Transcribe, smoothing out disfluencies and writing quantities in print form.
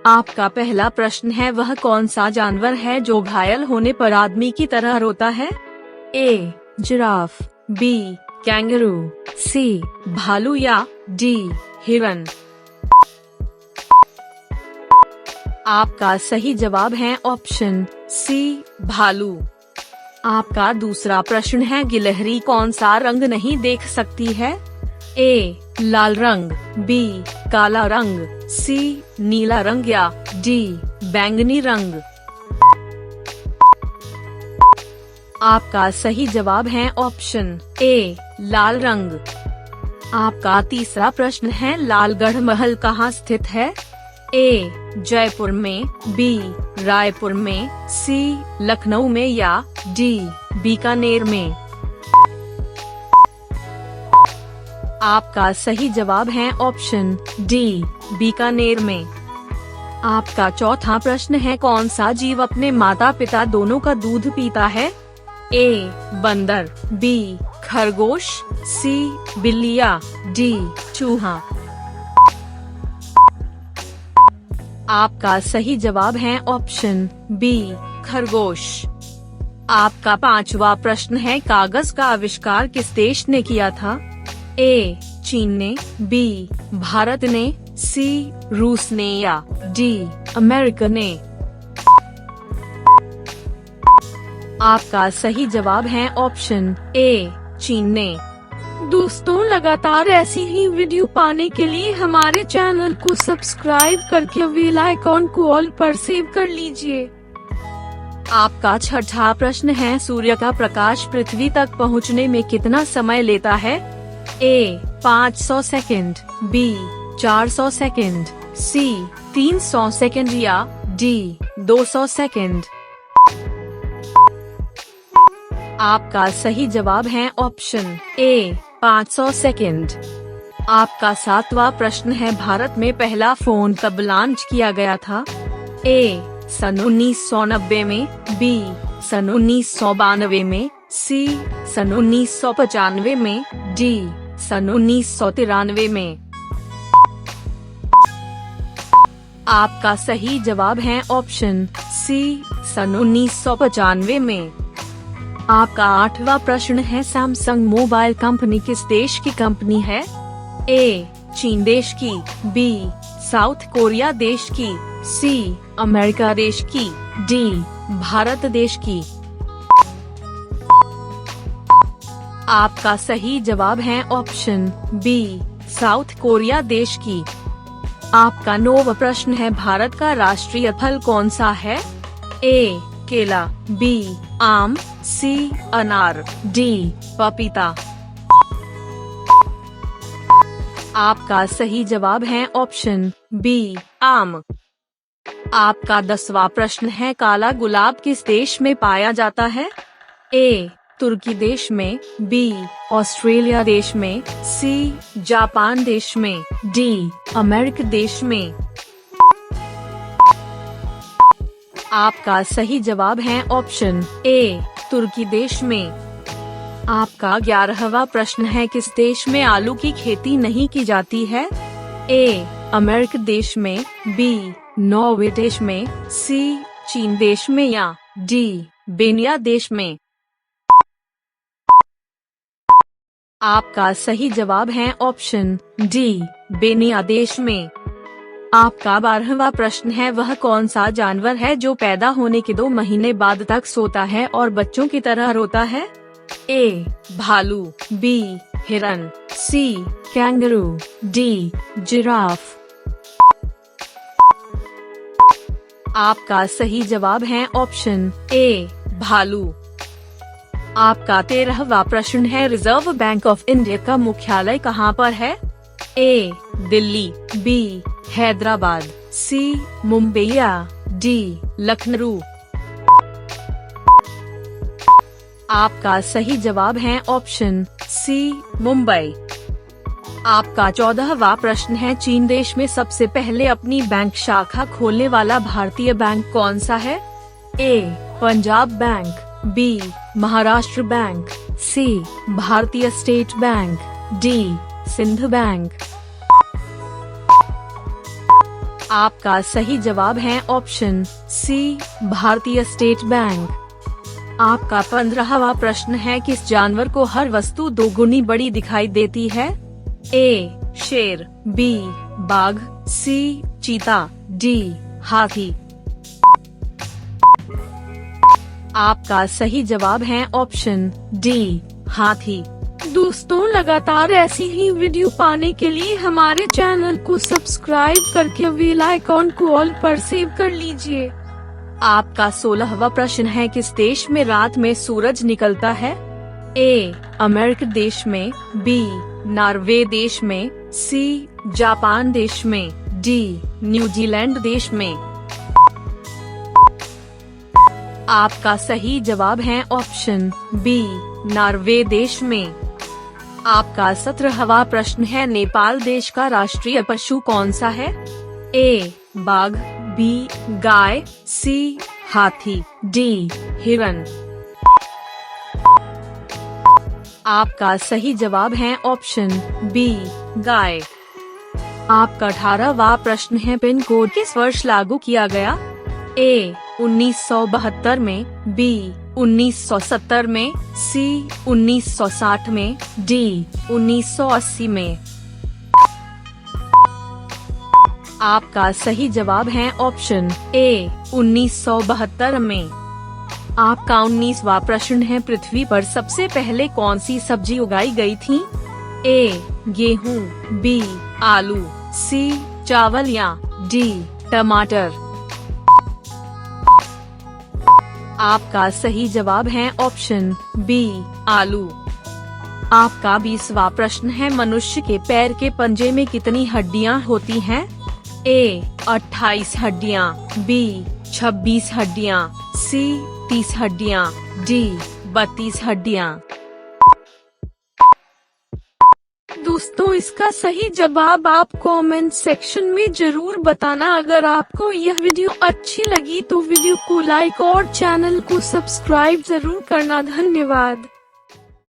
आपका पहला प्रश्न है, वह कौन सा जानवर है जो घायल होने पर आदमी की तरह रोता है? ए जिराफ, बी कैंगरू, सी भालू या डी हिरन। आपका सही जवाब है ऑप्शन सी भालू। आपका दूसरा प्रश्न है, गिलहरी कौन सा रंग नहीं देख सकती है? ए लाल रंग, बी काला रंग, सी नीला रंग या डी बैंगनी रंग। आपका सही जवाब है ऑप्शन ए लाल रंग। आपका तीसरा प्रश्न है, लालगढ़ महल कहाँ स्थित है? ए जयपुर में, बी रायपुर में, सी लखनऊ में या डी बीकानेर में। आपका सही जवाब है ऑप्शन डी बीकानेर में। आपका चौथा प्रश्न है, कौन सा जीव अपने माता पिता दोनों का दूध पीता है? ए बंदर, बी खरगोश, सी बिल्ली या डी चूहा। आपका सही जवाब है ऑप्शन बी खरगोश। आपका पांचवा प्रश्न है, कागज का आविष्कार किस देश ने किया था? ए चीन ने, बी भारत ने, सी रूस ने या डी अमेरिका ने। आपका सही जवाब है ऑप्शन ए चीन ने। दोस्तों, लगातार ऐसी ही वीडियो पाने के लिए हमारे चैनल को सब्सक्राइब करके बेल आइकॉन को ऑल पर सेव कर लीजिए। आपका छठा प्रश्न है, सूर्य का प्रकाश पृथ्वी तक पहुंचने में कितना समय लेता है? ए 500 सेकंड, बी 400 सेकंड, सी 300 सेकंड या डी 200 सेकंड। आपका सही जवाब है ऑप्शन ए 500 सेकंड। आपका सातवां प्रश्न है, भारत में पहला फोन कब लॉन्च किया गया था? ए सन 1990 में, बी सन 1992 में, सी सन 1995 में, डी सन 1993 में। आपका सही जवाब है ऑप्शन सी सन 1995 में। आपका आठवां प्रश्न है, सैमसंग मोबाइल कंपनी किस देश की कंपनी है? ए चीन देश की, बी साउथ कोरिया देश की, सी अमेरिका देश की, डी भारत देश की। आपका सही जवाब है ऑप्शन बी साउथ कोरिया देश की। आपका 9वां प्रश्न है, भारत का राष्ट्रीय फल कौन सा है? ए केला, बी आम, सी अनार, डी पपीता। आपका सही जवाब है ऑप्शन बी आम। आपका 10वां प्रश्न है, काला गुलाब किस देश में पाया जाता है? ए तुर्की देश में, बी ऑस्ट्रेलिया देश में, सी जापान देश में, डी अमेरिका देश में। आपका सही जवाब है ऑप्शन ए तुर्की देश में। आपका 11वां प्रश्न है, किस देश में आलू की खेती नहीं की जाती है? ए अमेरिका देश में, बी नॉर्वे देश में, सी चीन देश में या डी बेनिया देश में। आपका सही जवाब है ऑप्शन डी बेनिया देश में। आपका 12वां प्रश्न है, वह कौन सा जानवर है जो पैदा होने के 2 महीने बाद तक सोता है और बच्चों की तरह रोता है? ए भालू, बी हिरन, सी कैंगरू, डी जिराफ। आपका सही जवाब है ऑप्शन ए भालू। आपका 13वां प्रश्न है, रिजर्व बैंक ऑफ इंडिया का मुख्यालय कहाँ पर है? ए दिल्ली, बी हैदराबाद, सी मुंबई या डी लखनऊ। आपका सही जवाब है ऑप्शन सी मुंबई। आपका 14वां प्रश्न है, चीन देश में सबसे पहले अपनी बैंक शाखा खोलने वाला भारतीय बैंक कौन सा है? A Punjab bank, B Maharashtra bank, C Bharatiya state bank, D Sindh bank. आपका सही जवाब है option C, Bharatiya state bank. आपका 15वां प्रश्न है, किस जानवर को हर वस्तु दोगुनी बड़ी दिखाई देती है? ए शेर, बी बाघ, सी चीता, डी हाथी। आपका सही जवाब है ऑप्शन डी, हाथी। दोस्तों, लगातार ऐसी ही वीडियो पाने के लिए हमारे चैनल को सब्सक्राइब करके बेल आइकॉन को ऑल पर सेव कर लीजिए। आपका 16वां प्रश्न है, किस देश में रात में सूरज निकलता है? ए अमेरिका देश में, बी नॉर्वे देश में, सी जापान देश में, डी न्यूजीलैंड देश में। आपका सही जवाब है ऑप्शन बी, नॉर्वे देश में। आपका 17वां प्रश्न है, नेपाल देश का राष्ट्रीय पशु कौन सा है? ए बाघ, बी गाय, सी हाथी, डी हिरन। आपका सही जवाब है ऑप्शन बी, गाय। आपका 18वां प्रश्न है, पिन कोड किस वर्ष लागू किया गया? ए 1972 में, बी 1970 में, सी 1960 में, डी 1980 में। आपका सही जवाब है ऑप्शन ए 1972 में। आपका 19वां प्रश्न है, पृथ्वी पर सबसे पहले कौन सी सब्जी उगाई गई थी? ए गेहूं, बी आलू, सी चावल या डी टमाटर। आपका सही जवाब है ऑप्शन बी आलू। आपका 20वां प्रश्न है, मनुष्य के पैर के पंजे में कितनी हड्डियां होती हैं? ए 28 हड्डियां, बी 26 हड्डियां, सी 30 हड्डियां, डी 32 हड्डियां। दोस्तों, इसका सही जवाब आप कमेंट सेक्शन में जरूर बताना। अगर आपको यह वीडियो अच्छी लगी तो वीडियो को लाइक और चैनल को सब्सक्राइब जरूर करना। धन्यवाद।